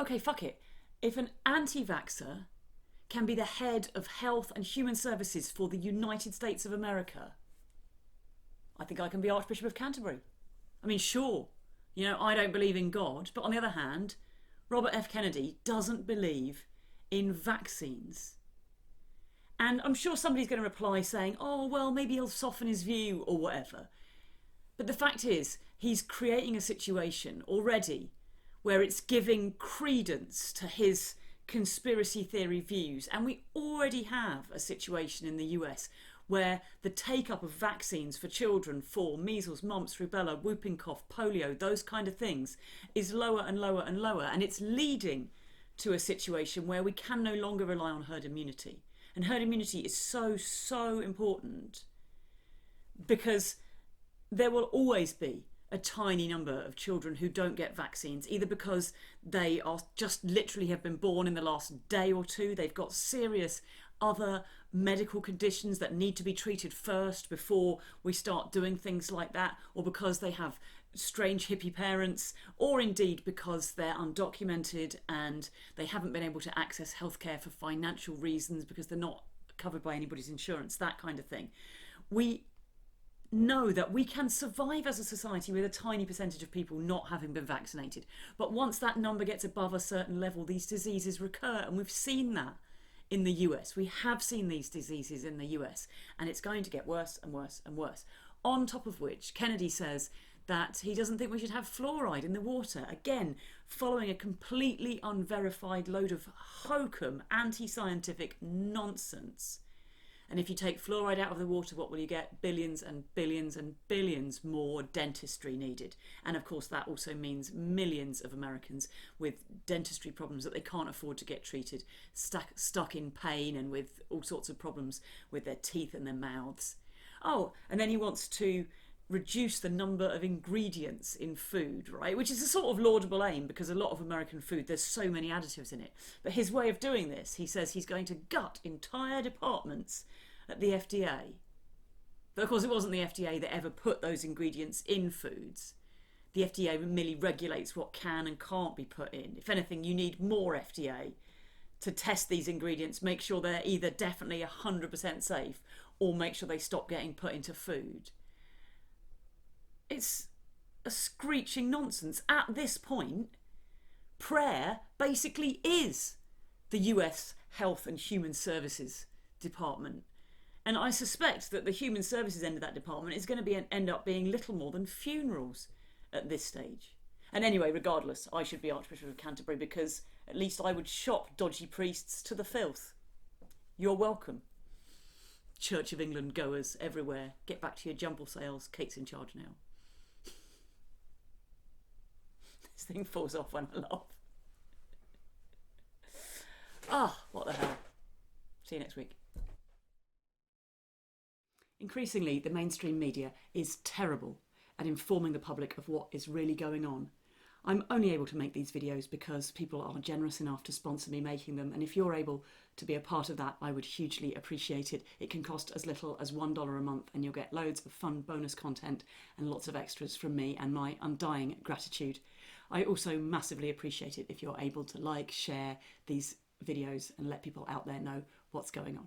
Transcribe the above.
Okay, fuck it. If an anti-vaxxer can be the head of health and human services for the United States of America, I think I can be Archbishop of Canterbury. I mean, sure, I don't believe in God, but on the other hand, Robert F. Kennedy doesn't believe in vaccines. And I'm sure somebody's going to reply saying, oh, well, maybe he'll soften his view or whatever. But the fact is, he's creating a situation already where it's giving credence to his conspiracy theory views. And we already have a situation in the US where the take-up of vaccines for children for measles, mumps, rubella, whooping cough, polio, those kind of things is lower and lower and lower. And it's leading to a situation where we can no longer rely on herd immunity. And herd immunity is so, so important because there will always be a tiny number of children who don't get vaccines, either because they are just literally have been born in the last day or two, they've got serious other medical conditions that need to be treated first before we start doing things like that, or because they have strange hippie parents, or indeed because they're undocumented and they haven't been able to access healthcare for financial reasons because they're not covered by anybody's insurance, that kind of thing. We know that we can survive as a society with a tiny percentage of people not having been vaccinated. But once that number gets above a certain level, these diseases recur, and we've seen that in the US. We have seen these diseases in the US, and it's going to get worse and worse and worse. On top of which, Kennedy says that he doesn't think we should have fluoride in the water. Again, following a completely unverified load of hokum, anti-scientific nonsense. And if you take fluoride out of the water, what will you get? Billions and billions and billions more dentistry needed. And of course, that also means millions of Americans with dentistry problems that they can't afford to get treated, stuck in pain and with all sorts of problems with their teeth and their mouths. Oh, and then he wants to reduce the number of ingredients in food, right? Which is a sort of laudable aim because a lot of American food, there's so many additives in it. But his way of doing this, he says he's going to gut entire departments at the FDA. But of course, it wasn't the FDA that ever put those ingredients in foods. The FDA merely regulates what can and can't be put in. If anything, you need more FDA to test these ingredients, make sure they're either definitely 100% safe or make sure they stop getting put into food. It's a screeching nonsense. At this point, prayer basically is the US Health and Human Services Department. And I suspect that the Human Services end of that department is going to end up being little more than funerals at this stage. And anyway, regardless, I should be Archbishop of Canterbury because at least I would shop dodgy priests to the filth. You're welcome. Church of England goers everywhere. Get back to your jumble sales. Kate's in charge now. This thing falls off when I laugh. What the hell. See you next week. Increasingly, the mainstream media is terrible at informing the public of what is really going on. I'm only able to make these videos because people are generous enough to sponsor me making them, and if you're able to be a part of that, I would hugely appreciate it. It can cost as little as $1 a month and you'll get loads of fun bonus content and lots of extras from me and my undying gratitude. I also massively appreciate it if you're able to like, share these videos and let people out there know what's going on.